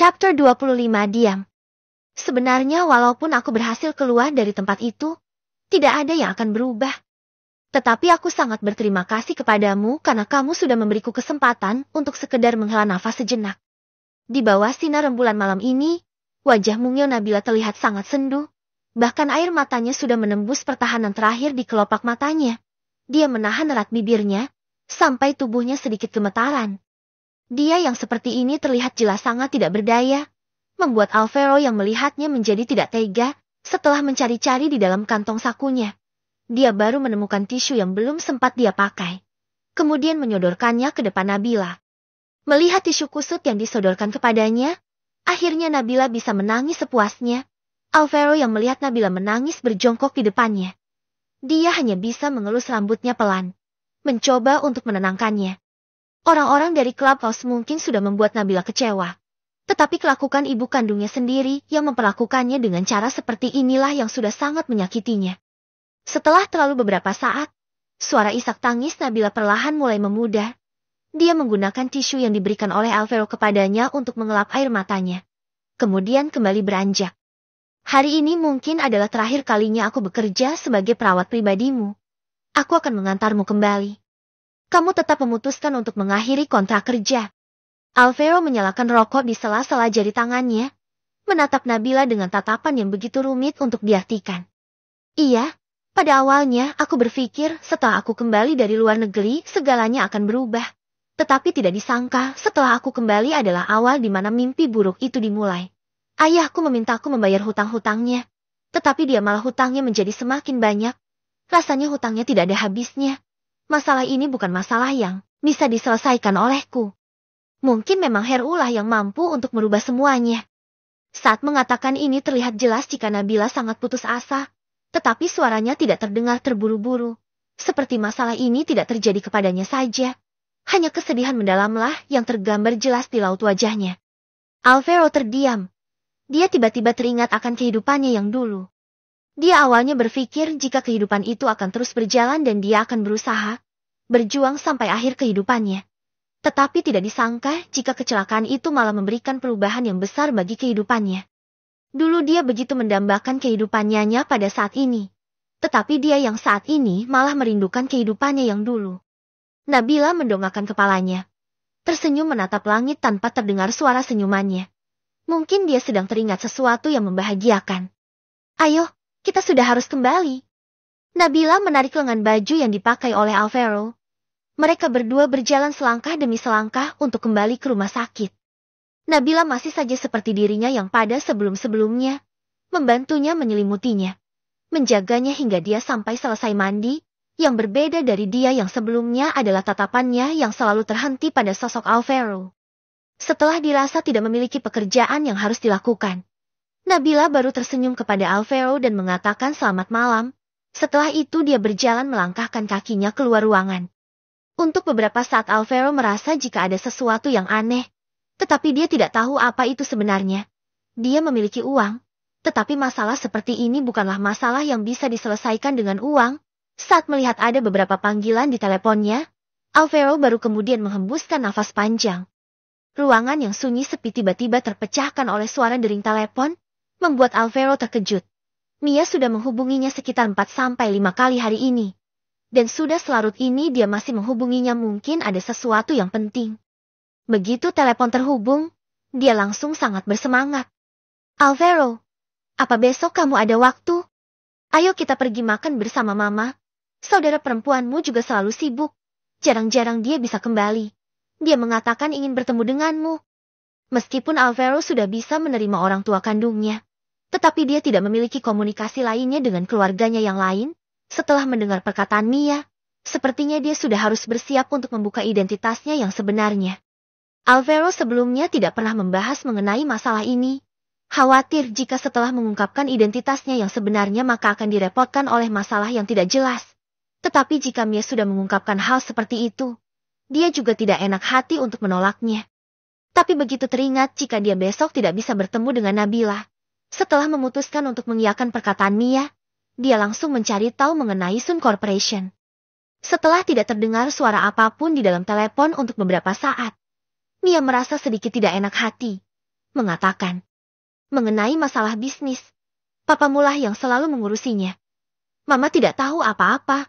Chapter 25 Diam. Sebenarnya walaupun aku berhasil keluar dari tempat itu, tidak ada yang akan berubah. Tetapi aku sangat berterima kasih kepadamu karena kamu sudah memberiku kesempatan untuk sekedar menghela nafas sejenak. Di bawah sinar rembulan malam ini, wajah mungil Nabila terlihat sangat sendu. Bahkan air matanya sudah menembus pertahanan terakhir di kelopak matanya. Dia menahan erat bibirnya, sampai tubuhnya sedikit gemetaran. Dia yang seperti ini terlihat jelas sangat tidak berdaya, membuat Alvaro yang melihatnya menjadi tidak tega. Setelah mencari-cari di dalam kantong sakunya, dia baru menemukan tisu yang belum sempat dia pakai. Kemudian menyodorkannya ke depan Nabila. Melihat tisu kusut yang disodorkan kepadanya, akhirnya Nabila bisa menangis sepuasnya. Alvaro yang melihat Nabila menangis berjongkok di depannya. Dia hanya bisa mengelus rambutnya pelan, mencoba untuk menenangkannya. Orang-orang dari Clubhouse mungkin sudah membuat Nabila kecewa. Tetapi kelakuan ibu kandungnya sendiri yang memperlakukannya dengan cara seperti inilah yang sudah sangat menyakitinya. Setelah terlalu beberapa saat, suara isak tangis Nabila perlahan mulai memudar. Dia menggunakan tisu yang diberikan oleh Alvaro kepadanya untuk mengelap air matanya. Kemudian kembali beranjak. Hari ini mungkin adalah terakhir kalinya aku bekerja sebagai perawat pribadimu. Aku akan mengantarmu kembali. Kamu tetap memutuskan untuk mengakhiri kontrak kerja. Alvaro menyalakan rokok di sela-sela jari tangannya, menatap Nabila dengan tatapan yang begitu rumit untuk diartikan. Iya, pada awalnya aku berpikir setelah aku kembali dari luar negeri segalanya akan berubah. Tetapi tidak disangka setelah aku kembali adalah awal di mana mimpi buruk itu dimulai. Ayahku memintaku membayar hutang-hutangnya, tetapi dia malah hutangnya menjadi semakin banyak. Rasanya hutangnya tidak ada habisnya. Masalah ini bukan masalah yang bisa diselesaikan olehku. Mungkin memang Herulah yang mampu untuk merubah semuanya. Saat mengatakan ini terlihat jelas jika Nabila sangat putus asa, tetapi suaranya tidak terdengar terburu-buru. Seperti masalah ini tidak terjadi kepadanya saja. Hanya kesedihan mendalamlah yang tergambar jelas di laut wajahnya. Alvaro terdiam. Dia tiba-tiba teringat akan kehidupannya yang dulu. Dia awalnya berpikir jika kehidupan itu akan terus berjalan dan dia akan berusaha, berjuang sampai akhir kehidupannya. Tetapi tidak disangka jika kecelakaan itu malah memberikan perubahan yang besar bagi kehidupannya. Dulu dia begitu mendambakan kehidupannya pada saat ini. Tetapi dia yang saat ini malah merindukan kehidupannya yang dulu. Nabila mendongakkan kepalanya. Tersenyum menatap langit tanpa terdengar suara senyumannya. Mungkin dia sedang teringat sesuatu yang membahagiakan. Ayo, kita sudah harus kembali. Nabila menarik lengan baju yang dipakai oleh Alvaro. Mereka berdua berjalan selangkah demi selangkah untuk kembali ke rumah sakit. Nabila masih saja seperti dirinya yang pada sebelum-sebelumnya, membantunya menyelimutinya, menjaganya hingga dia sampai selesai mandi. Yang berbeda dari dia yang sebelumnya adalah tatapannya yang selalu terhenti pada sosok Alvaro. Setelah dirasa tidak memiliki pekerjaan yang harus dilakukan, Nabila baru tersenyum kepada Alvaro dan mengatakan selamat malam. Setelah itu dia berjalan melangkahkan kakinya keluar ruangan. Untuk beberapa saat Alvaro merasa jika ada sesuatu yang aneh, tetapi dia tidak tahu apa itu sebenarnya. Dia memiliki uang, tetapi masalah seperti ini bukanlah masalah yang bisa diselesaikan dengan uang. Saat melihat ada beberapa panggilan di teleponnya, Alvaro baru kemudian menghembuskan nafas panjang. Ruangan yang sunyi sepi tiba-tiba terpecahkan oleh suara dering telepon, membuat Alvaro terkejut. Mia sudah menghubunginya sekitar 4-5 kali hari ini. Dan sudah selarut ini dia masih menghubunginya, mungkin ada sesuatu yang penting. Begitu telepon terhubung, dia langsung sangat bersemangat. Alvaro, apa besok kamu ada waktu? Ayo kita pergi makan bersama mama. Saudara perempuanmu juga selalu sibuk. Jarang-jarang dia bisa kembali. Dia mengatakan ingin bertemu denganmu. Meskipun Alvaro sudah bisa menerima orang tua kandungnya, tetapi dia tidak memiliki komunikasi lainnya dengan keluarganya yang lain. Setelah mendengar perkataan Mia, sepertinya dia sudah harus bersiap untuk membuka identitasnya yang sebenarnya. Alvaro sebelumnya tidak pernah membahas mengenai masalah ini. Khawatir jika setelah mengungkapkan identitasnya yang sebenarnya maka akan direpotkan oleh masalah yang tidak jelas. Tetapi jika Mia sudah mengungkapkan hal seperti itu, dia juga tidak enak hati untuk menolaknya. Tapi begitu teringat jika dia besok tidak bisa bertemu dengan Nabila. Setelah memutuskan untuk mengiyakan perkataan Mia, dia langsung mencari tahu mengenai Sun Corporation. Setelah tidak terdengar suara apapun di dalam telepon untuk beberapa saat, Mia merasa sedikit tidak enak hati. mengatakan, mengenai masalah bisnis, papamulah yang selalu mengurusinya. Mama tidak tahu apa-apa.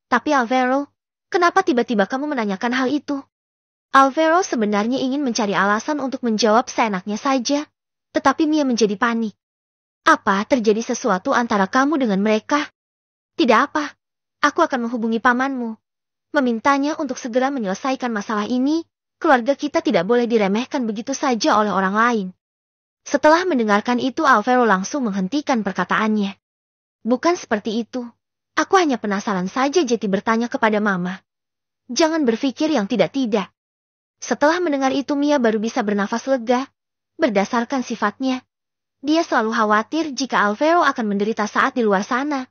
Tapi Alvaro, kenapa tiba-tiba kamu menanyakan hal itu? Alvaro sebenarnya ingin mencari alasan untuk menjawab seenaknya saja, tetapi Mia menjadi panik. Apa terjadi sesuatu antara kamu dengan mereka? Tidak apa, aku akan menghubungi pamanmu. Memintanya untuk segera menyelesaikan masalah ini, keluarga kita tidak boleh diremehkan begitu saja oleh orang lain. Setelah mendengarkan itu Alvaro langsung menghentikan perkataannya. Bukan seperti itu. Aku hanya penasaran saja Jeti bertanya kepada Mama. Jangan berpikir yang tidak-tidak. Setelah mendengar itu Mia baru bisa bernafas lega. Berdasarkan sifatnya, dia selalu khawatir jika Alvaro akan menderita saat di luar sana.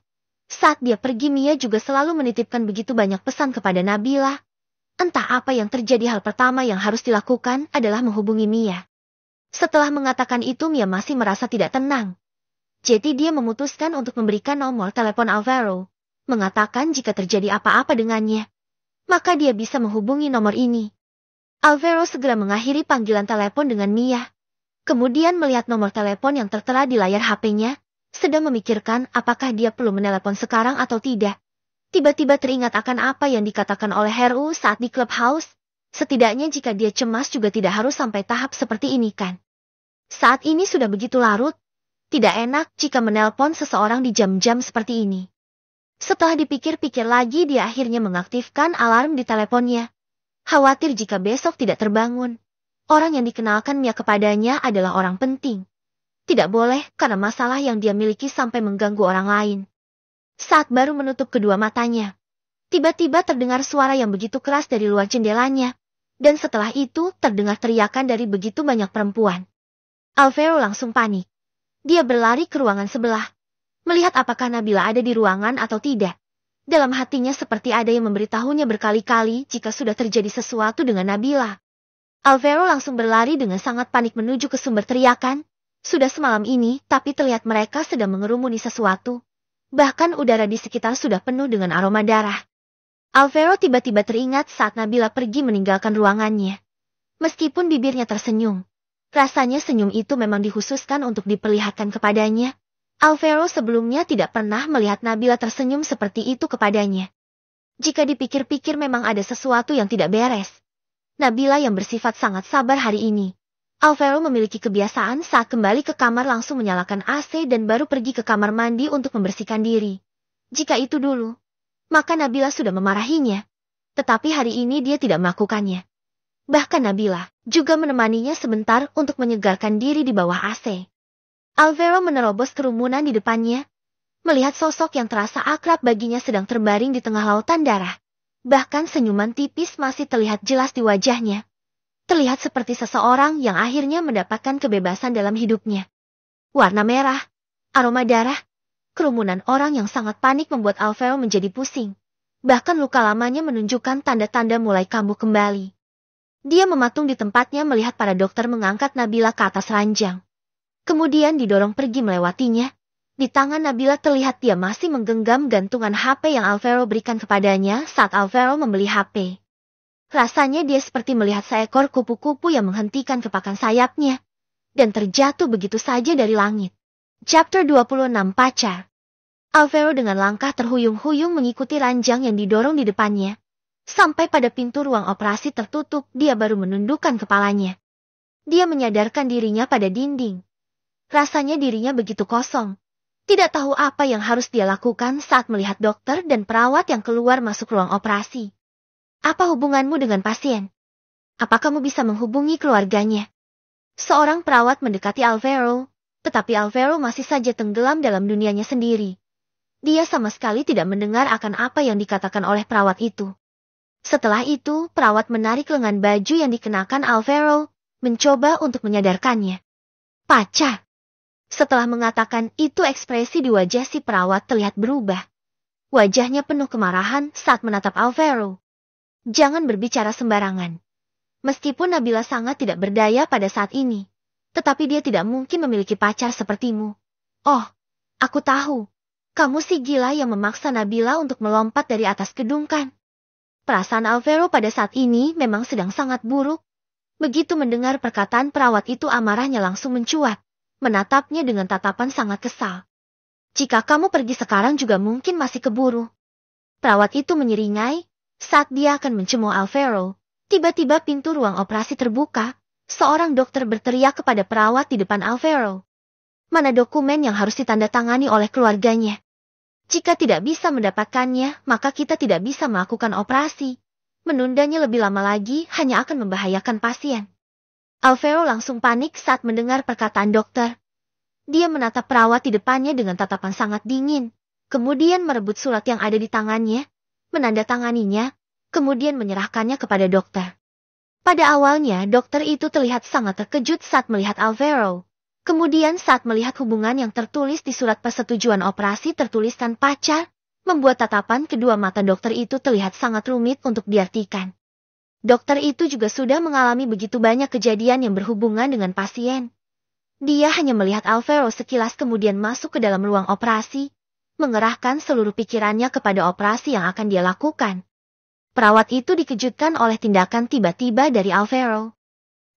Saat dia pergi Mia juga selalu menitipkan begitu banyak pesan kepada Nabila. Entah apa yang terjadi, hal pertama yang harus dilakukan adalah menghubungi Mia. Setelah mengatakan itu Mia masih merasa tidak tenang. Jadi dia memutuskan untuk memberikan nomor telepon Alvaro. Mengatakan jika terjadi apa-apa dengannya, maka dia bisa menghubungi nomor ini. Alvaro segera mengakhiri panggilan telepon dengan Mia. Kemudian melihat nomor telepon yang tertera di layar HP-nya, sedang memikirkan apakah dia perlu menelepon sekarang atau tidak. Tiba-tiba teringat akan apa yang dikatakan oleh Heru saat di clubhouse. Setidaknya jika dia cemas juga tidak harus sampai tahap seperti ini kan. Saat ini sudah begitu larut, tidak enak jika menelpon seseorang di jam-jam seperti ini. Setelah dipikir-pikir lagi dia akhirnya mengaktifkan alarm di teleponnya. Khawatir jika besok tidak terbangun. Orang yang dikenalkan Mia kepadanya adalah orang penting. Tidak boleh karena masalah yang dia miliki sampai mengganggu orang lain. Saat baru menutup kedua matanya, tiba-tiba terdengar suara yang begitu keras dari luar jendelanya. Dan setelah itu terdengar teriakan dari begitu banyak perempuan. Alvaro langsung panik. Dia berlari ke ruangan sebelah. Melihat apakah Nabila ada di ruangan atau tidak. Dalam hatinya seperti ada yang memberitahunya berkali-kali jika sudah terjadi sesuatu dengan Nabila. Alvaro langsung berlari dengan sangat panik menuju ke sumber teriakan. Sudah semalam ini, tapi terlihat mereka sedang mengerumuni sesuatu. Bahkan udara di sekitar sudah penuh dengan aroma darah. Alvaro tiba-tiba teringat saat Nabila pergi meninggalkan ruangannya. Meskipun bibirnya tersenyum, rasanya senyum itu memang dikhususkan untuk diperlihatkan kepadanya. Alvaro sebelumnya tidak pernah melihat Nabila tersenyum seperti itu kepadanya. Jika dipikir-pikir memang ada sesuatu yang tidak beres. Nabila yang bersifat sangat sabar hari ini. Alvaro memiliki kebiasaan saat kembali ke kamar langsung menyalakan AC dan baru pergi ke kamar mandi untuk membersihkan diri. Jika itu dulu, maka Nabila sudah memarahinya. Tetapi hari ini dia tidak melakukannya. Bahkan Nabila juga menemaninya sebentar untuk menyegarkan diri di bawah AC. Alvaro menerobos kerumunan di depannya. Melihat sosok yang terasa akrab baginya sedang terbaring di tengah lautan darah. Bahkan senyuman tipis masih terlihat jelas di wajahnya. Terlihat seperti seseorang yang akhirnya mendapatkan kebebasan dalam hidupnya. Warna merah, aroma darah, kerumunan orang yang sangat panik membuat Alvaro menjadi pusing. Bahkan luka lamanya menunjukkan tanda-tanda mulai kambuh kembali. Dia mematung di tempatnya melihat para dokter mengangkat Nabila ke atas ranjang. Kemudian didorong pergi melewatinya. Di tangan Nabila terlihat dia masih menggenggam gantungan HP yang Alvaro berikan kepadanya saat Alvaro membeli HP. Rasanya dia seperti melihat seekor kupu-kupu yang menghentikan kepakan sayapnya dan terjatuh begitu saja dari langit. Chapter 26 Pacar. Alvaro dengan langkah terhuyung-huyung mengikuti ranjang yang didorong di depannya. Sampai pada pintu ruang operasi tertutup, dia baru menundukkan kepalanya. Dia menyadarkan dirinya pada dinding. Rasanya dirinya begitu kosong. Tidak tahu apa yang harus dia lakukan saat melihat dokter dan perawat yang keluar masuk ruang operasi. Apa hubunganmu dengan pasien? Apa kamu bisa menghubungi keluarganya? Seorang perawat mendekati Alvaro, tetapi Alvaro masih saja tenggelam dalam dunianya sendiri. Dia sama sekali tidak mendengar akan apa yang dikatakan oleh perawat itu. Setelah itu, perawat menarik lengan baju yang dikenakan Alvaro, mencoba untuk menyadarkannya. Pacar. Setelah mengatakan itu ekspresi di wajah si perawat terlihat berubah. Wajahnya penuh kemarahan saat menatap Alvaro. Jangan berbicara sembarangan. Meskipun Nabila sangat tidak berdaya pada saat ini, tetapi dia tidak mungkin memiliki pacar sepertimu. Oh, aku tahu. Kamu si gila yang memaksa Nabila untuk melompat dari atas gedung kan? Perasaan Alvaro pada saat ini memang sedang sangat buruk. Begitu mendengar perkataan perawat itu, amarahnya langsung mencuat, menatapnya dengan tatapan sangat kesal. Jika kamu pergi sekarang juga mungkin masih keburu. Perawat itu menyeringai saat dia akan mencemooh Alvaro. Tiba-tiba pintu ruang operasi terbuka. Seorang dokter berteriak kepada perawat di depan Alvaro. Mana dokumen yang harus ditandatangani oleh keluarganya? Jika tidak bisa mendapatkannya, maka kita tidak bisa melakukan operasi. Menundanya lebih lama lagi hanya akan membahayakan pasien. Alvaro langsung panik saat mendengar perkataan dokter. Dia menatap perawat di depannya dengan tatapan sangat dingin. Kemudian merebut surat yang ada di tangannya, menandatanganinya, kemudian menyerahkannya kepada dokter. Pada awalnya, dokter itu terlihat sangat terkejut saat melihat Alvaro. Kemudian saat melihat hubungan yang tertulis di surat persetujuan operasi tertuliskan pacar, membuat tatapan kedua mata dokter itu terlihat sangat rumit untuk diartikan. Dokter itu juga sudah mengalami begitu banyak kejadian yang berhubungan dengan pasien. Dia hanya melihat Alvaro sekilas kemudian masuk ke dalam ruang operasi, mengerahkan seluruh pikirannya kepada operasi yang akan dia lakukan. Perawat itu dikejutkan oleh tindakan tiba-tiba dari Alvaro.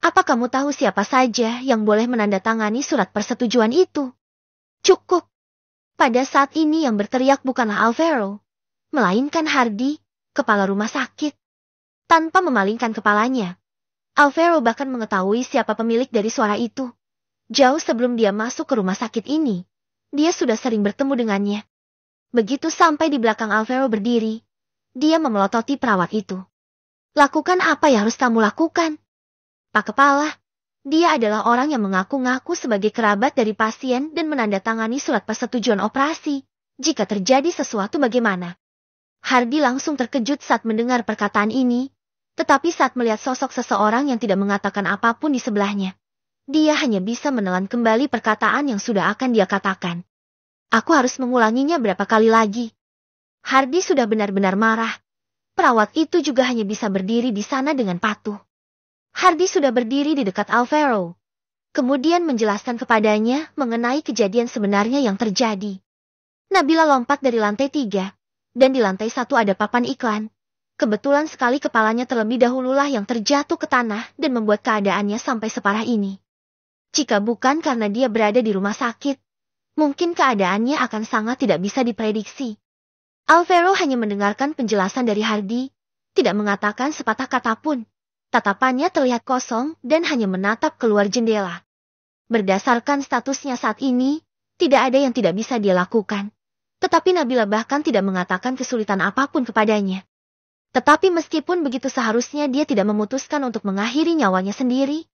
Apa kamu tahu siapa saja yang boleh menandatangani surat persetujuan itu? Cukup. Pada saat ini yang berteriak bukanlah Alvaro, melainkan Hardy, kepala rumah sakit. Tanpa memalingkan kepalanya, Alvaro bahkan mengetahui siapa pemilik dari suara itu. Jauh sebelum dia masuk ke rumah sakit ini, dia sudah sering bertemu dengannya. Begitu sampai di belakang Alvaro berdiri, dia memelototi perawat itu. Lakukan apa yang harus kamu lakukan? Pak Kepala, dia adalah orang yang mengaku-ngaku sebagai kerabat dari pasien dan menandatangani surat persetujuan operasi. Jika terjadi sesuatu bagaimana? Hardy langsung terkejut saat mendengar perkataan ini, tetapi saat melihat sosok seseorang yang tidak mengatakan apapun di sebelahnya, dia hanya bisa menelan kembali perkataan yang sudah akan dia katakan. Aku harus mengulanginya berapa kali lagi? Hardy sudah benar-benar marah. Perawat itu juga hanya bisa berdiri di sana dengan patuh. Hardy sudah berdiri di dekat Alvaro. Kemudian menjelaskan kepadanya mengenai kejadian sebenarnya yang terjadi. Nabila lompat dari lantai 3, dan di lantai 1 ada papan iklan. Kebetulan sekali kepalanya terlebih dahululah yang terjatuh ke tanah dan membuat keadaannya sampai separah ini. Jika bukan karena dia berada di rumah sakit, mungkin keadaannya akan sangat tidak bisa diprediksi. Alvaro hanya mendengarkan penjelasan dari Hardy, tidak mengatakan sepatah kata pun. Tatapannya terlihat kosong dan hanya menatap keluar jendela. Berdasarkan statusnya saat ini, tidak ada yang tidak bisa dia lakukan. Tetapi Nabila bahkan tidak mengatakan kesulitan apapun kepadanya. Tetapi meskipun begitu seharusnya dia tidak memutuskan untuk mengakhiri nyawanya sendiri.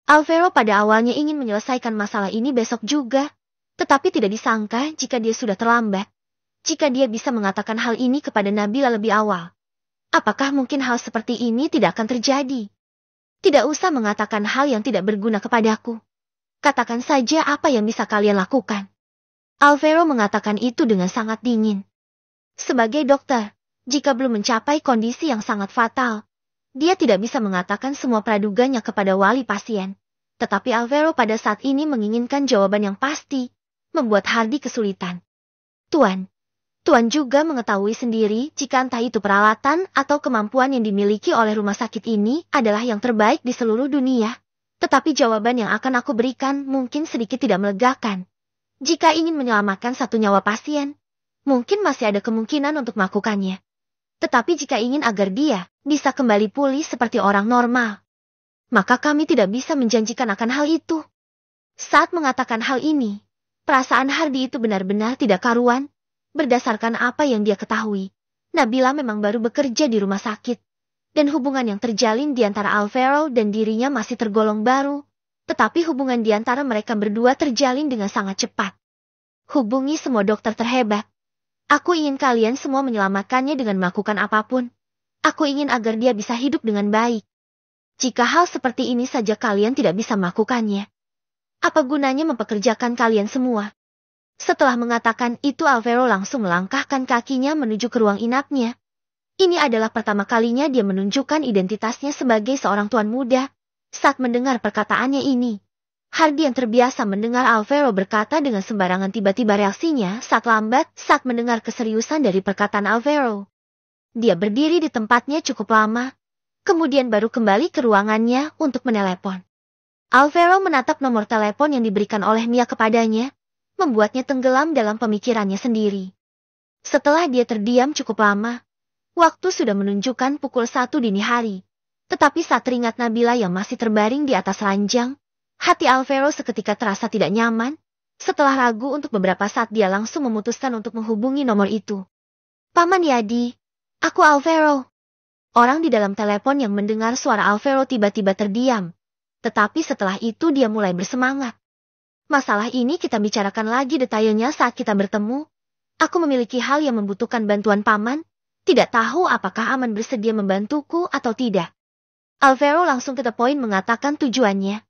Alvaro pada awalnya ingin menyelesaikan masalah ini besok juga, tetapi tidak disangka jika dia sudah terlambat. Jika dia bisa mengatakan hal ini kepada Nabila lebih awal, apakah mungkin hal seperti ini tidak akan terjadi? Tidak usah mengatakan hal yang tidak berguna kepadaku. Katakan saja apa yang bisa kalian lakukan. Alvaro mengatakan itu dengan sangat dingin. Sebagai dokter, jika belum mencapai kondisi yang sangat fatal, dia tidak bisa mengatakan semua praduganya kepada wali pasien. Tetapi Alvaro pada saat ini menginginkan jawaban yang pasti, membuat Hardy kesulitan. Tuan juga mengetahui sendiri jika entah itu peralatan atau kemampuan yang dimiliki oleh rumah sakit ini adalah yang terbaik di seluruh dunia. Tetapi jawaban yang akan aku berikan mungkin sedikit tidak melegakan. Jika ingin menyelamatkan satu nyawa pasien, mungkin masih ada kemungkinan untuk melakukannya. Tetapi jika ingin agar dia bisa kembali pulih seperti orang normal, maka kami tidak bisa menjanjikan akan hal itu. Saat mengatakan hal ini, perasaan Hardy itu benar-benar tidak karuan. Berdasarkan apa yang dia ketahui, Nabila memang baru bekerja di rumah sakit, dan hubungan yang terjalin di antara Alvaro dan dirinya masih tergolong baru, tetapi hubungan di antara mereka berdua terjalin dengan sangat cepat. Hubungi semua dokter terhebat. Aku ingin kalian semua menyelamatkannya dengan melakukan apapun. Aku ingin agar dia bisa hidup dengan baik. Jika hal seperti ini saja kalian tidak bisa melakukannya, apa gunanya mempekerjakan kalian semua? Setelah mengatakan itu Alvaro langsung melangkahkan kakinya menuju ke ruang inapnya. Ini adalah pertama kalinya dia menunjukkan identitasnya sebagai seorang tuan muda. Saat mendengar perkataannya ini, Hardy yang terbiasa mendengar Alvaro berkata dengan sembarangan tiba-tiba reaksinya saat lambat saat mendengar keseriusan dari perkataan Alvaro. Dia berdiri di tempatnya cukup lama. kemudian baru kembali ke ruangannya untuk menelepon. Alvaro menatap nomor telepon yang diberikan oleh Mia kepadanya, membuatnya tenggelam dalam pemikirannya sendiri. Setelah dia terdiam cukup lama, waktu sudah menunjukkan pukul 1 dini hari. Tetapi saat teringat Nabila yang masih terbaring di atas ranjang, hati Alvaro seketika terasa tidak nyaman. Setelah ragu untuk beberapa saat dia langsung memutuskan untuk menghubungi nomor itu. Paman Yadi, aku Alvaro. Orang di dalam telepon yang mendengar suara Alvaro tiba-tiba terdiam. Tetapi setelah itu dia mulai bersemangat. Masalah ini kita bicarakan lagi detailnya saat kita bertemu. Aku memiliki hal yang membutuhkan bantuan paman. Tidak tahu apakah Aman bersedia membantuku atau tidak. Alvaro langsung ke the point mengatakan tujuannya.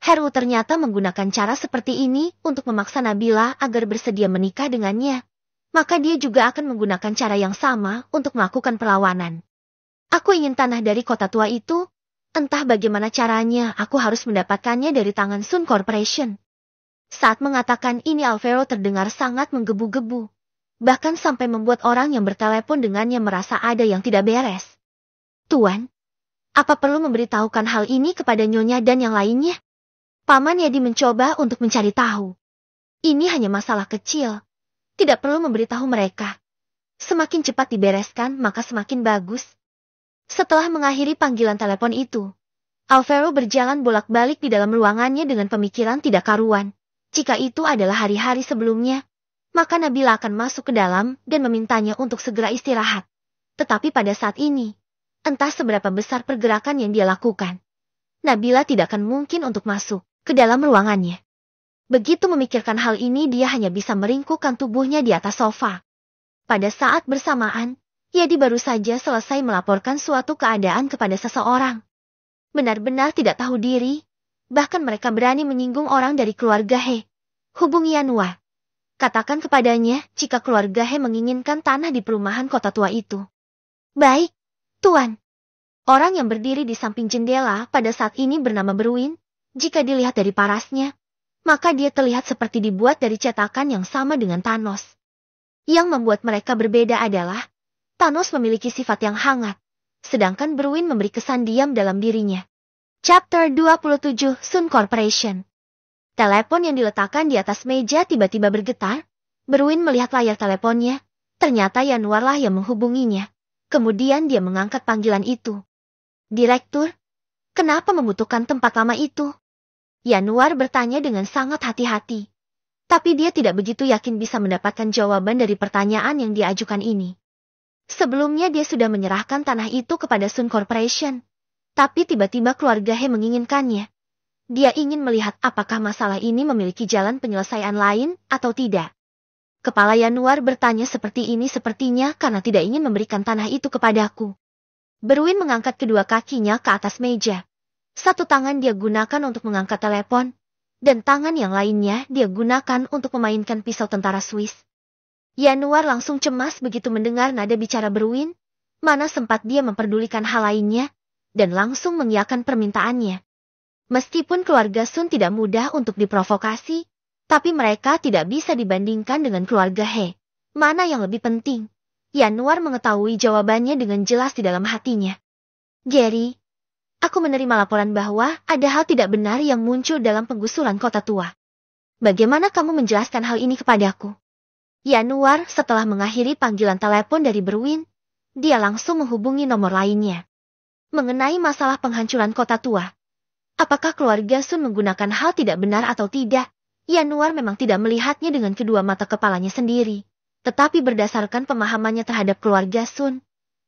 Heru ternyata menggunakan cara seperti ini untuk memaksa Nabila agar bersedia menikah dengannya. Maka dia juga akan menggunakan cara yang sama untuk melakukan perlawanan. Aku ingin tanah dari kota tua itu. Entah bagaimana caranya aku harus mendapatkannya dari tangan Sun Corporation. Saat mengatakan ini Alvaro terdengar sangat menggebu-gebu. Bahkan sampai membuat orang yang bertelepon dengannya merasa ada yang tidak beres. Tuan, apa perlu memberitahukan hal ini kepada Nyonya dan yang lainnya? Paman Yadi mencoba untuk mencari tahu. Ini hanya masalah kecil. Tidak perlu memberitahu mereka. Semakin cepat dibereskan maka semakin bagus. Setelah mengakhiri panggilan telepon itu, Alvaro berjalan bolak-balik di dalam ruangannya dengan pemikiran tidak karuan. Jika itu adalah hari-hari sebelumnya, maka Nabila akan masuk ke dalam dan memintanya untuk segera istirahat. Tetapi pada saat ini, entah seberapa besar pergerakan yang dia lakukan, Nabila tidak akan mungkin untuk masuk ke dalam ruangannya. Begitu memikirkan hal ini dia hanya bisa meringkukkan tubuhnya di atas sofa. Pada saat bersamaan, Yadi baru saja selesai melaporkan suatu keadaan kepada seseorang. Benar-benar tidak tahu diri, bahkan mereka berani menyinggung orang dari keluarga He. Hubungi Yanua. Katakan kepadanya jika keluarga He menginginkan tanah di perumahan kota tua itu. Baik, Tuan. Orang yang berdiri di samping jendela pada saat ini bernama Berwin. Jika dilihat dari parasnya, maka dia terlihat seperti dibuat dari cetakan yang sama dengan Thanos. Yang membuat mereka berbeda adalah, Thanos memiliki sifat yang hangat, sedangkan Berwin memberi kesan diam dalam dirinya. Chapter 27 Sun Corporation. Telepon yang diletakkan di atas meja tiba-tiba bergetar. Berwin melihat layar teleponnya. Ternyata Yanuar lah yang menghubunginya. Kemudian dia mengangkat panggilan itu. Direktur, kenapa membutuhkan tempat lama itu? Yanuar bertanya dengan sangat hati-hati. Tapi dia tidak begitu yakin bisa mendapatkan jawaban dari pertanyaan yang diajukan ini. Sebelumnya dia sudah menyerahkan tanah itu kepada Sun Corporation. Tapi tiba-tiba keluarga He menginginkannya. Dia ingin melihat apakah masalah ini memiliki jalan penyelesaian lain atau tidak. Kepala Yanuar bertanya seperti ini sepertinya karena tidak ingin memberikan tanah itu kepadaku. Berwin mengangkat kedua kakinya ke atas meja. Satu tangan dia gunakan untuk mengangkat telepon, dan tangan yang lainnya dia gunakan untuk memainkan pisau tentara Swiss. Yanuar langsung cemas begitu mendengar nada bicara Berwin, mana sempat dia memperdulikan hal lainnya, dan langsung mengiyakan permintaannya. Meskipun keluarga Sun tidak mudah untuk diprovokasi, tapi mereka tidak bisa dibandingkan dengan keluarga He. Mana yang lebih penting? Yanuar mengetahui jawabannya dengan jelas di dalam hatinya. Gary, aku menerima laporan bahwa ada hal tidak benar yang muncul dalam penggusuran kota tua. Bagaimana kamu menjelaskan hal ini kepadaku? Yanuar setelah mengakhiri panggilan telepon dari Berwin, dia langsung menghubungi nomor lainnya. Mengenai masalah penghancuran kota tua. Apakah keluarga Sun menggunakan hal tidak benar atau tidak? Yanuar memang tidak melihatnya dengan kedua mata kepalanya sendiri. Tetapi berdasarkan pemahamannya terhadap keluarga Sun,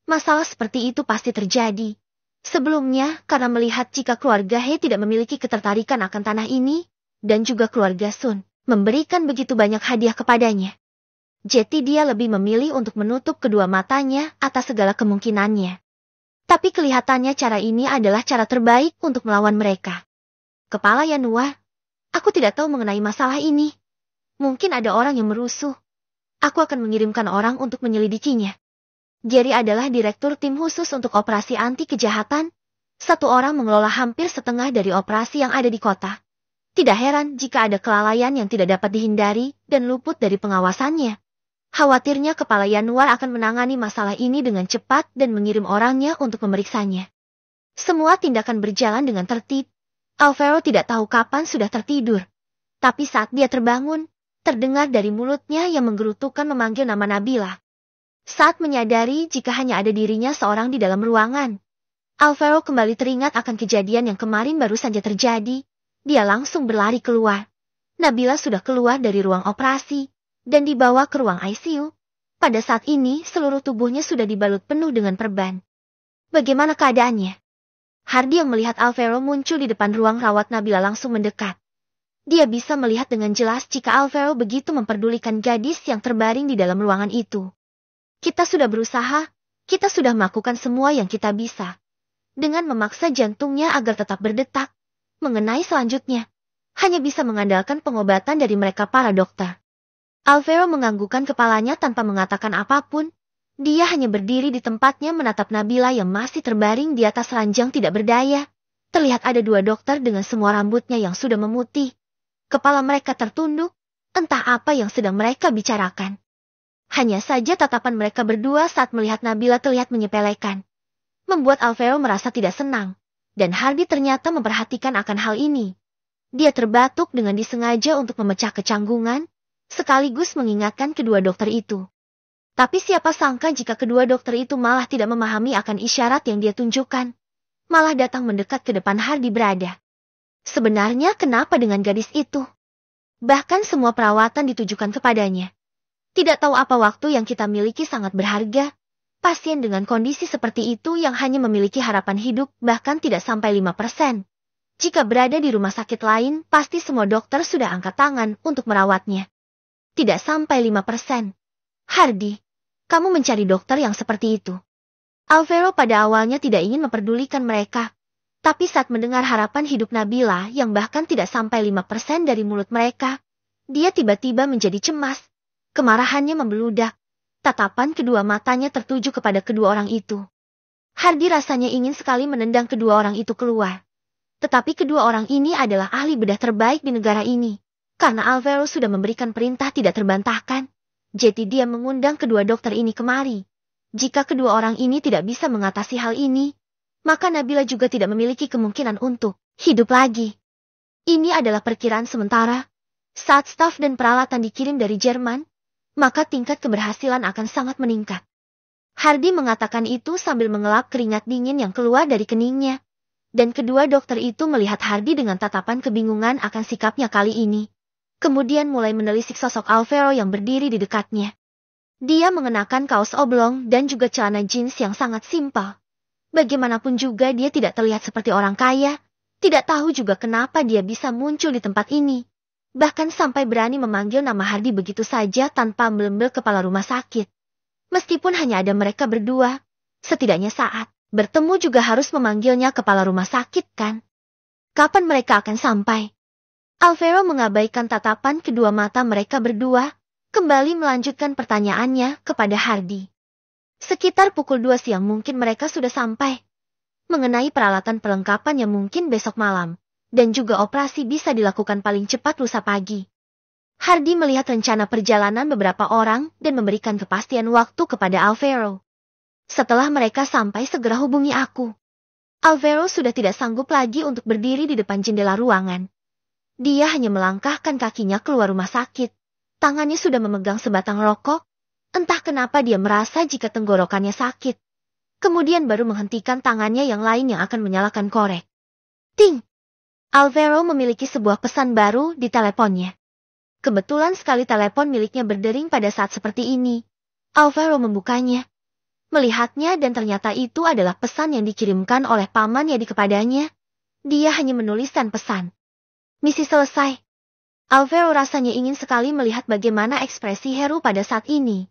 masalah seperti itu pasti terjadi. Sebelumnya, karena melihat jika keluarga He tidak memiliki ketertarikan akan tanah ini, dan juga keluarga Sun memberikan begitu banyak hadiah kepadanya. Jadi dia lebih memilih untuk menutup kedua matanya atas segala kemungkinannya. Tapi kelihatannya cara ini adalah cara terbaik untuk melawan mereka. Kepala Yanuar, aku tidak tahu mengenai masalah ini. Mungkin ada orang yang merusuh. Aku akan mengirimkan orang untuk menyelidikinya. Gary adalah direktur tim khusus untuk operasi anti kejahatan. Satu orang mengelola hampir setengah dari operasi yang ada di kota. Tidak heran jika ada kelalaian yang tidak dapat dihindari dan luput dari pengawasannya. Khawatirnya kepala Yanuar akan menangani masalah ini dengan cepat dan mengirim orangnya untuk memeriksanya. Semua tindakan berjalan dengan tertib. Alvaro tidak tahu kapan sudah tertidur. Tapi saat dia terbangun, terdengar dari mulutnya yang menggerutukan memanggil nama Nabila. Saat menyadari jika hanya ada dirinya seorang di dalam ruangan, Alvaro kembali teringat akan kejadian yang kemarin baru saja terjadi. Dia langsung berlari keluar. Nabila sudah keluar dari ruang operasi dan dibawa ke ruang ICU. Pada saat ini seluruh tubuhnya sudah dibalut penuh dengan perban. Bagaimana keadaannya? Hardy yang melihat Alvaro muncul di depan ruang rawat Nabila langsung mendekat. Dia bisa melihat dengan jelas jika Alvaro begitu memperdulikan gadis yang terbaring di dalam ruangan itu. Kita sudah berusaha, kita sudah melakukan semua yang kita bisa. Dengan memaksa jantungnya agar tetap berdetak, mengenai selanjutnya, hanya bisa mengandalkan pengobatan dari mereka para dokter. Alvaro menganggukkan kepalanya tanpa mengatakan apapun. Dia hanya berdiri di tempatnya menatap Nabila yang masih terbaring di atas ranjang tidak berdaya. Terlihat ada dua dokter dengan semua rambutnya yang sudah memutih. Kepala mereka tertunduk, entah apa yang sedang mereka bicarakan. Hanya saja tatapan mereka berdua saat melihat Nabila terlihat menyepelekan. Membuat Alvaro merasa tidak senang, dan Hardy ternyata memperhatikan akan hal ini. Dia terbatuk dengan disengaja untuk memecah kecanggungan, sekaligus mengingatkan kedua dokter itu. Tapi siapa sangka jika kedua dokter itu malah tidak memahami akan isyarat yang dia tunjukkan. Malah datang mendekat ke depan Hardy berada. Sebenarnya kenapa dengan gadis itu? Bahkan semua perawatan ditujukan kepadanya. Tidak tahu apa waktu yang kita miliki sangat berharga. Pasien dengan kondisi seperti itu yang hanya memiliki harapan hidup bahkan tidak sampai 5%. Jika berada di rumah sakit lain, pasti semua dokter sudah angkat tangan untuk merawatnya. Tidak sampai 5%. Hardy, kamu mencari dokter yang seperti itu. Alvaro pada awalnya tidak ingin memperdulikan mereka. Tapi saat mendengar harapan hidup Nabila yang bahkan tidak sampai 5% dari mulut mereka, dia tiba-tiba menjadi cemas. Kemarahannya membeludak. Tatapan kedua matanya tertuju kepada kedua orang itu. Hardy rasanya ingin sekali menendang kedua orang itu keluar. Tetapi kedua orang ini adalah ahli bedah terbaik di negara ini. Karena Alvaro sudah memberikan perintah tidak terbantahkan. Jadi dia mengundang kedua dokter ini kemari. Jika kedua orang ini tidak bisa mengatasi hal ini, maka Nabila juga tidak memiliki kemungkinan untuk hidup lagi. Ini adalah perkiraan sementara. Saat staf dan peralatan dikirim dari Jerman, maka tingkat keberhasilan akan sangat meningkat. Hardy mengatakan itu sambil mengelap keringat dingin yang keluar dari keningnya. Dan kedua dokter itu melihat Hardy dengan tatapan kebingungan akan sikapnya kali ini. Kemudian mulai menelisik sosok Alvaro yang berdiri di dekatnya. Dia mengenakan kaos oblong dan juga celana jeans yang sangat simpel. Bagaimanapun juga dia tidak terlihat seperti orang kaya. Tidak tahu juga kenapa dia bisa muncul di tempat ini. Bahkan sampai berani memanggil nama Hardy begitu saja tanpa melembel kepala rumah sakit. Meskipun hanya ada mereka berdua, setidaknya saat bertemu juga harus memanggilnya kepala rumah sakit kan? Kapan mereka akan sampai? Alvaro mengabaikan tatapan kedua mata mereka berdua, kembali melanjutkan pertanyaannya kepada Hardy. Sekitar pukul 2 siang mungkin mereka sudah sampai. Mengenai peralatan perlengkapan yang mungkin besok malam, dan juga operasi bisa dilakukan paling cepat lusa pagi. Hardy melihat rencana perjalanan beberapa orang dan memberikan kepastian waktu kepada Alvaro. Setelah mereka sampai segera hubungi aku. Alvaro sudah tidak sanggup lagi untuk berdiri di depan jendela ruangan. Dia hanya melangkahkan kakinya keluar rumah sakit. Tangannya sudah memegang sebatang rokok. Entah kenapa dia merasa jika tenggorokannya sakit. Kemudian baru menghentikan tangannya yang lain yang akan menyalakan korek. Ting! Alvaro memiliki sebuah pesan baru di teleponnya. Kebetulan sekali telepon miliknya berdering pada saat seperti ini. Alvaro membukanya. Melihatnya dan ternyata itu adalah pesan yang dikirimkan oleh pamannya kepadanya. Dia hanya menuliskan pesan. Misi selesai. Alvaro rasanya ingin sekali melihat bagaimana ekspresi Heru pada saat ini.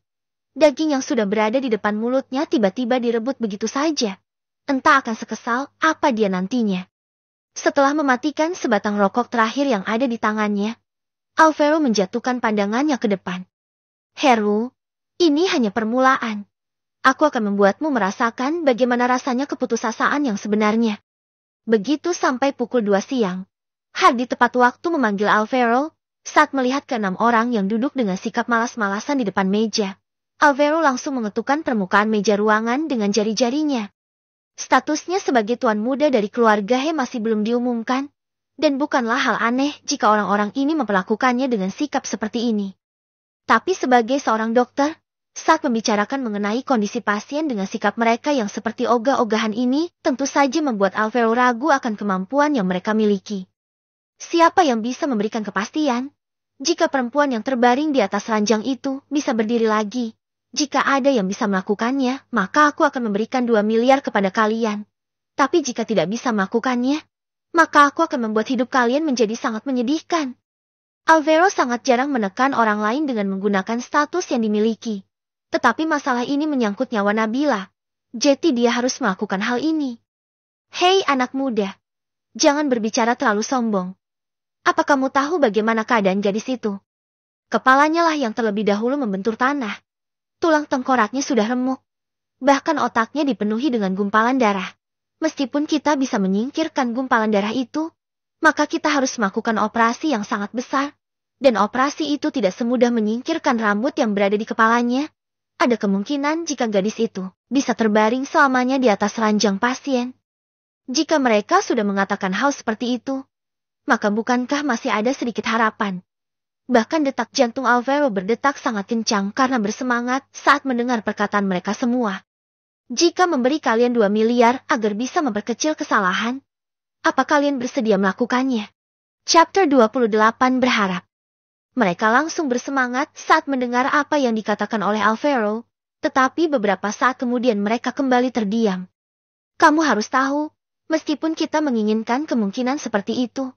Daging yang sudah berada di depan mulutnya tiba-tiba direbut begitu saja. Entah akan sekesal apa dia nantinya. Setelah mematikan sebatang rokok terakhir yang ada di tangannya, Alvaro menjatuhkan pandangannya ke depan. Heru, ini hanya permulaan. Aku akan membuatmu merasakan bagaimana rasanya keputusasaan yang sebenarnya. Begitu sampai pukul 2 siang. Hardy tepat waktu memanggil Alvaro, saat melihat ke-6 orang yang duduk dengan sikap malas-malasan di depan meja. Alvaro langsung mengetukkan permukaan meja ruangan dengan jari-jarinya. Statusnya sebagai tuan muda dari keluarga He masih belum diumumkan, dan bukanlah hal aneh jika orang-orang ini memperlakukannya dengan sikap seperti ini. Tapi sebagai seorang dokter, saat membicarakan mengenai kondisi pasien dengan sikap mereka yang seperti ogah-ogahan ini, tentu saja membuat Alvaro ragu akan kemampuan yang mereka miliki. Siapa yang bisa memberikan kepastian? Jika perempuan yang terbaring di atas ranjang itu bisa berdiri lagi, jika ada yang bisa melakukannya, maka aku akan memberikan 2 miliar kepada kalian. Tapi jika tidak bisa melakukannya, maka aku akan membuat hidup kalian menjadi sangat menyedihkan. Alvaro sangat jarang menekan orang lain dengan menggunakan status yang dimiliki. Tetapi masalah ini menyangkut nyawa Nabila. Jadi dia harus melakukan hal ini. Hei anak muda, jangan berbicara terlalu sombong. Apa kamu tahu bagaimana keadaan gadis itu? Kepalanya lah yang terlebih dahulu membentur tanah. Tulang tengkoraknya sudah remuk. Bahkan otaknya dipenuhi dengan gumpalan darah. Meskipun kita bisa menyingkirkan gumpalan darah itu, maka kita harus melakukan operasi yang sangat besar. Dan operasi itu tidak semudah menyingkirkan rambut yang berada di kepalanya. Ada kemungkinan jika gadis itu bisa terbaring selamanya di atas ranjang pasien. Jika mereka sudah mengatakan hal seperti itu, maka bukankah masih ada sedikit harapan? Bahkan detak jantung Alvaro berdetak sangat kencang karena bersemangat saat mendengar perkataan mereka semua. Jika memberi kalian 2 miliar agar bisa memperkecil kesalahan, apa kalian bersedia melakukannya? Chapter 28 berharap. Mereka langsung bersemangat saat mendengar apa yang dikatakan oleh Alvaro, tetapi beberapa saat kemudian mereka kembali terdiam. Kamu harus tahu, meskipun kita menginginkan kemungkinan seperti itu,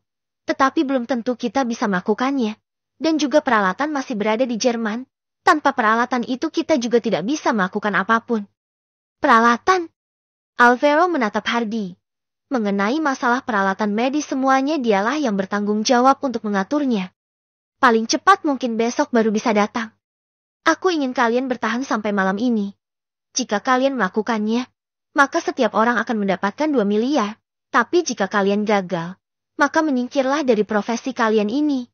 tetapi belum tentu kita bisa melakukannya. Dan juga peralatan masih berada di Jerman. Tanpa peralatan itu kita juga tidak bisa melakukan apapun. Peralatan? Alvaro menatap Hardy. Mengenai masalah peralatan medis semuanya dialah yang bertanggung jawab untuk mengaturnya. Paling cepat mungkin besok baru bisa datang. Aku ingin kalian bertahan sampai malam ini. Jika kalian melakukannya, maka setiap orang akan mendapatkan 2 miliar. Tapi jika kalian gagal, maka menyingkirlah dari profesi kalian ini.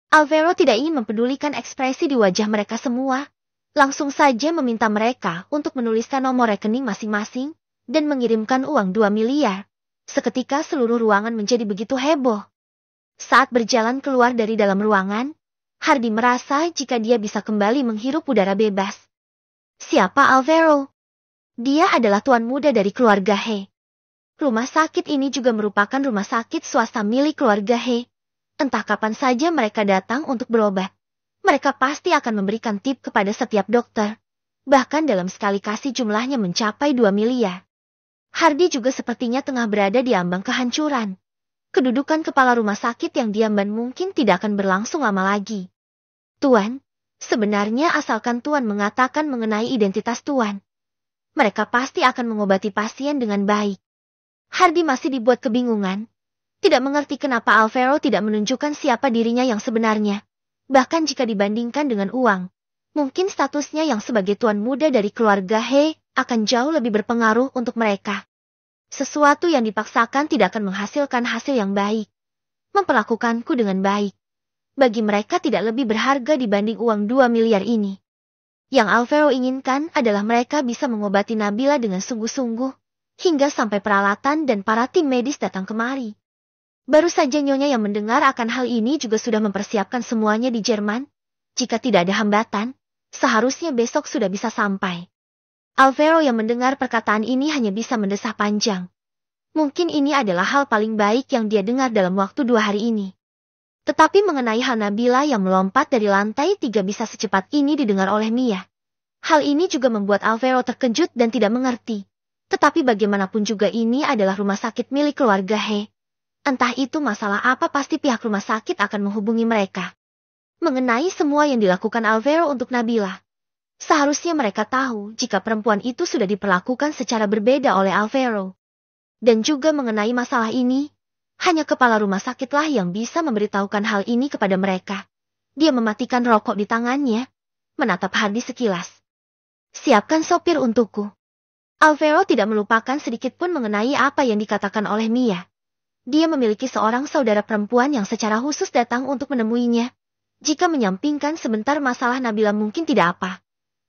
Alvaro tidak ingin mempedulikan ekspresi di wajah mereka semua. Langsung saja meminta mereka untuk menuliskan nomor rekening masing-masing dan mengirimkan uang 2 miliar. Seketika seluruh ruangan menjadi begitu heboh. Saat berjalan keluar dari dalam ruangan, Hardy merasa jika dia bisa kembali menghirup udara bebas. Siapa Alvaro? Dia adalah tuan muda dari keluarga He. Rumah sakit ini juga merupakan rumah sakit swasta milik keluarga He. Entah kapan saja mereka datang untuk berobat. Mereka pasti akan memberikan tip kepada setiap dokter. Bahkan dalam sekali kasih jumlahnya mencapai 2 miliar. Hardy juga sepertinya tengah berada di ambang kehancuran. Kedudukan kepala rumah sakit yang diamban mungkin tidak akan berlangsung lama lagi. Tuan, sebenarnya asalkan Tuan mengatakan mengenai identitas Tuan, mereka pasti akan mengobati pasien dengan baik. Hardy masih dibuat kebingungan. Tidak mengerti kenapa Alvaro tidak menunjukkan siapa dirinya yang sebenarnya. Bahkan jika dibandingkan dengan uang, mungkin statusnya yang sebagai tuan muda dari keluarga He akan jauh lebih berpengaruh untuk mereka. Sesuatu yang dipaksakan tidak akan menghasilkan hasil yang baik. Memperlakukanku dengan baik. Bagi mereka tidak lebih berharga dibanding uang 2 miliar ini. Yang Alvaro inginkan adalah mereka bisa mengobati Nabila dengan sungguh-sungguh, hingga sampai peralatan dan para tim medis datang kemari. Baru saja Nyonya yang mendengar akan hal ini juga sudah mempersiapkan semuanya di Jerman. Jika tidak ada hambatan, seharusnya besok sudah bisa sampai. Alvaro yang mendengar perkataan ini hanya bisa mendesah panjang. Mungkin ini adalah hal paling baik yang dia dengar dalam waktu 2 hari ini. Tetapi mengenai hal Nabila yang melompat dari lantai 3 bisa secepat ini didengar oleh Mia. Hal ini juga membuat Alvaro terkejut dan tidak mengerti. Tetapi bagaimanapun juga ini adalah rumah sakit milik keluarga He. Entah itu masalah apa pasti pihak rumah sakit akan menghubungi mereka. Mengenai semua yang dilakukan Alvaro untuk Nabila. Seharusnya mereka tahu jika perempuan itu sudah diperlakukan secara berbeda oleh Alvaro. Dan juga mengenai masalah ini, hanya kepala rumah sakitlah yang bisa memberitahukan hal ini kepada mereka. Dia mematikan rokok di tangannya, menatap Hardy sekilas. Siapkan sopir untukku. Alvaro tidak melupakan sedikit pun mengenai apa yang dikatakan oleh Mia. Dia memiliki seorang saudara perempuan yang secara khusus datang untuk menemuinya. Jika menyampingkan sebentar masalah Nabila mungkin tidak apa.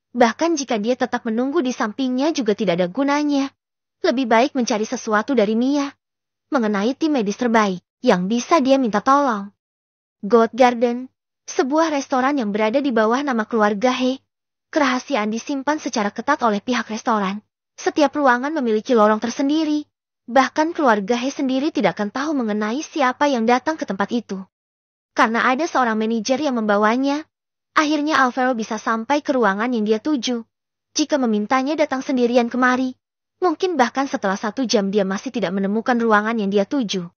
Bahkan jika dia tetap menunggu di sampingnya juga tidak ada gunanya. lebih baik mencari sesuatu dari Mia mengenai tim medis terbaik yang bisa dia minta tolong. Goat Garden, sebuah restoran yang berada di bawah nama keluarga He. Kerahasiaan disimpan secara ketat oleh pihak restoran. Setiap ruangan memiliki lorong tersendiri. Bahkan keluarga He sendiri tidak akan tahu mengenai siapa yang datang ke tempat itu. Karena ada seorang manajer yang membawanya, akhirnya Alvaro bisa sampai ke ruangan yang dia tuju. Jika memintanya datang sendirian kemari, mungkin bahkan setelah 1 jam dia masih tidak menemukan ruangan yang dia tuju.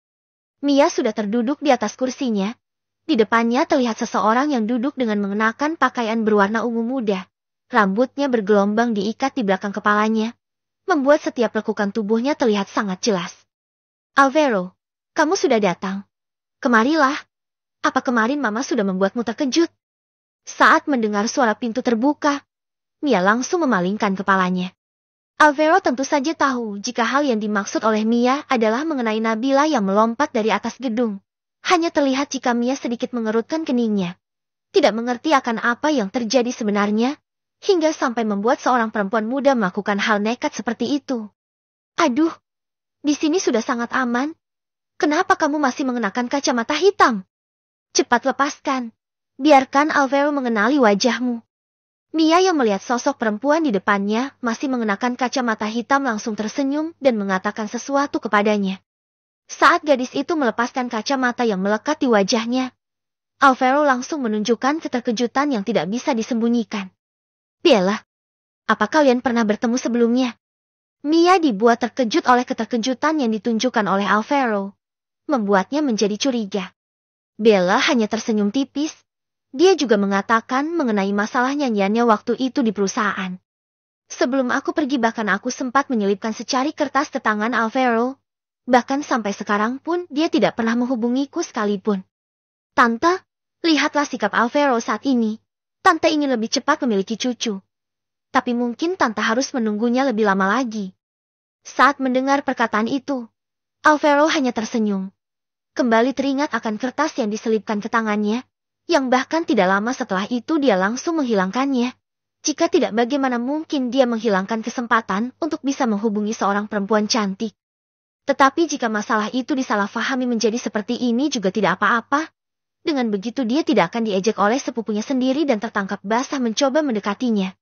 Mia sudah terduduk di atas kursinya. Di depannya terlihat seseorang yang duduk dengan mengenakan pakaian berwarna ungu muda. Rambutnya bergelombang diikat di belakang kepalanya, membuat setiap lekukan tubuhnya terlihat sangat jelas. Alvaro, kamu sudah datang. Kemarilah. Apa kemarin Mama sudah membuatmu terkejut? Saat mendengar suara pintu terbuka, Mia langsung memalingkan kepalanya. Alvaro tentu saja tahu jika hal yang dimaksud oleh Mia adalah mengenai Nabila yang melompat dari atas gedung. Hanya terlihat jika Mia sedikit mengerutkan keningnya. Tidak mengerti akan apa yang terjadi sebenarnya, hingga sampai membuat seorang perempuan muda melakukan hal nekat seperti itu. Aduh, di sini sudah sangat aman. Kenapa kamu masih mengenakan kacamata hitam? Cepat lepaskan. Biarkan Alvaro mengenali wajahmu. Mia yang melihat sosok perempuan di depannya masih mengenakan kacamata hitam langsung tersenyum dan mengatakan sesuatu kepadanya. Saat gadis itu melepaskan kacamata yang melekat di wajahnya, Alvaro langsung menunjukkan keterkejutan yang tidak bisa disembunyikan. Bella, apa kalian pernah bertemu sebelumnya? Mia dibuat terkejut oleh keterkejutan yang ditunjukkan oleh Alvaro, membuatnya menjadi curiga. Bella hanya tersenyum tipis. Dia juga mengatakan mengenai masalah nyanyiannya waktu itu di perusahaan. Sebelum aku pergi bahkan aku sempat menyelipkan secari kertas ke tangan Alvaro. Bahkan sampai sekarang pun dia tidak pernah menghubungiku sekalipun. Tante, lihatlah sikap Alvaro saat ini. Tante ingin lebih cepat memiliki cucu. Tapi mungkin Tante harus menunggunya lebih lama lagi. Saat mendengar perkataan itu, Alvaro hanya tersenyum. Kembali teringat akan kertas yang diselipkan ke tangannya, yang bahkan tidak lama setelah itu dia langsung menghilangkannya. Jika tidak, bagaimana mungkin dia menghilangkan kesempatan untuk bisa menghubungi seorang perempuan cantik. Tetapi jika masalah itu disalahfahami menjadi seperti ini juga tidak apa-apa. Dengan begitu dia tidak akan diejek oleh sepupunya sendiri dan tertangkap basah mencoba mendekatinya.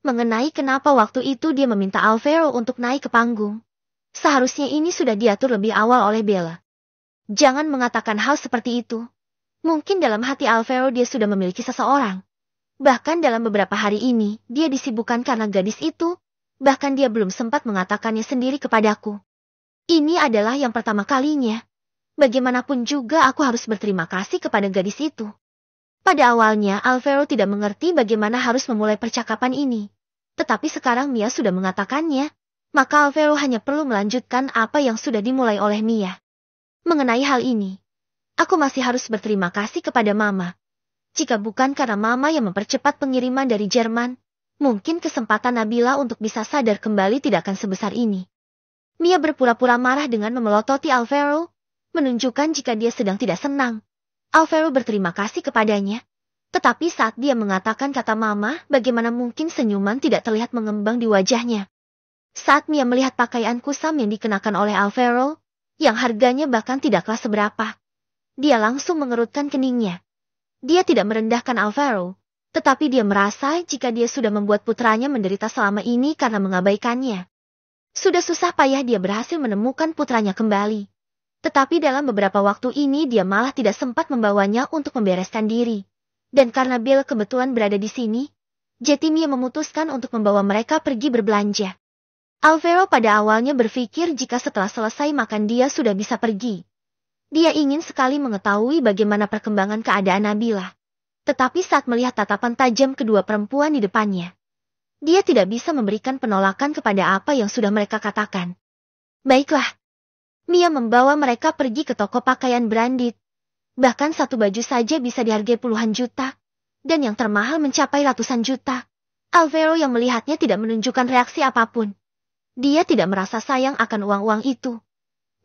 Mengenai kenapa waktu itu dia meminta Alvaro untuk naik ke panggung. Seharusnya ini sudah diatur lebih awal oleh Bella. Jangan mengatakan hal seperti itu. Mungkin dalam hati Alvaro dia sudah memiliki seseorang. Bahkan dalam beberapa hari ini, dia disibukkan karena gadis itu. Bahkan dia belum sempat mengatakannya sendiri kepadaku. Ini adalah yang pertama kalinya. Bagaimanapun juga aku harus berterima kasih kepada gadis itu. Pada awalnya Alvaro tidak mengerti bagaimana harus memulai percakapan ini. Tetapi sekarang Mia sudah mengatakannya. Maka Alvaro hanya perlu melanjutkan apa yang sudah dimulai oleh Mia. Mengenai hal ini, aku masih harus berterima kasih kepada Mama. Jika bukan karena Mama yang mempercepat pengiriman dari Jerman, mungkin kesempatan Nabila untuk bisa sadar kembali tidak akan sebesar ini. Mia berpura-pura marah dengan memelototi Alvaro, menunjukkan jika dia sedang tidak senang. Alvaro berterima kasih kepadanya. Tetapi saat dia mengatakan kata Mama, bagaimana mungkin senyuman tidak terlihat mengembang di wajahnya. Saat Mia melihat pakaian kusam yang dikenakan oleh Alvaro, yang harganya bahkan tidaklah seberapa, dia langsung mengerutkan keningnya. Dia tidak merendahkan Alvaro, tetapi dia merasa jika dia sudah membuat putranya menderita selama ini karena mengabaikannya. Sudah susah payah dia berhasil menemukan putranya kembali. Tetapi dalam beberapa waktu ini dia malah tidak sempat membawanya untuk membereskan diri. Dan karena Bill kebetulan berada di sini, jadi Mia memutuskan untuk membawa mereka pergi berbelanja. Alvaro pada awalnya berpikir jika setelah selesai makan dia sudah bisa pergi. Dia ingin sekali mengetahui bagaimana perkembangan keadaan Nabila. Tetapi saat melihat tatapan tajam kedua perempuan di depannya, dia tidak bisa memberikan penolakan kepada apa yang sudah mereka katakan. Baiklah. Mia membawa mereka pergi ke toko pakaian branded. Bahkan satu baju saja bisa dihargai puluhan juta. Dan yang termahal mencapai ratusan juta. Alvaro yang melihatnya tidak menunjukkan reaksi apapun. Dia tidak merasa sayang akan uang-uang itu.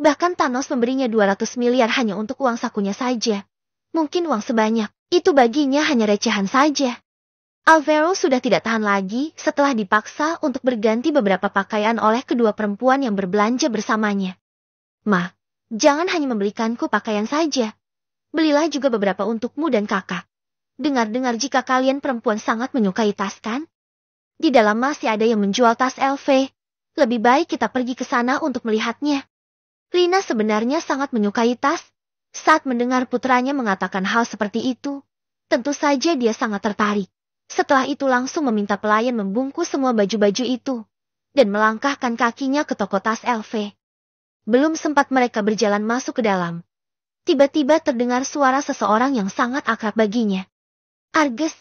Bahkan Thanos memberinya 200 miliar hanya untuk uang sakunya saja. Mungkin uang sebanyak itu baginya hanya recehan saja. Alvaro sudah tidak tahan lagi setelah dipaksa untuk berganti beberapa pakaian oleh kedua perempuan yang berbelanja bersamanya. Ma, jangan hanya membelikanku pakaian saja. Belilah juga beberapa untukmu dan kakak. Dengar-dengar jika kalian perempuan sangat menyukai tas kan? Di dalam masih ada yang menjual tas LV. Lebih baik kita pergi ke sana untuk melihatnya. Lina sebenarnya sangat menyukai tas. Saat mendengar putranya mengatakan hal seperti itu, tentu saja dia sangat tertarik. Setelah itu langsung meminta pelayan membungkus semua baju-baju itu dan melangkahkan kakinya ke toko tas LV. Belum sempat mereka berjalan masuk ke dalam, tiba-tiba terdengar suara seseorang yang sangat akrab baginya. Arges,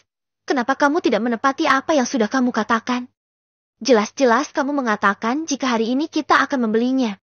kenapa kamu tidak menepati apa yang sudah kamu katakan? Jelas-jelas kamu mengatakan jika hari ini kita akan membelinya.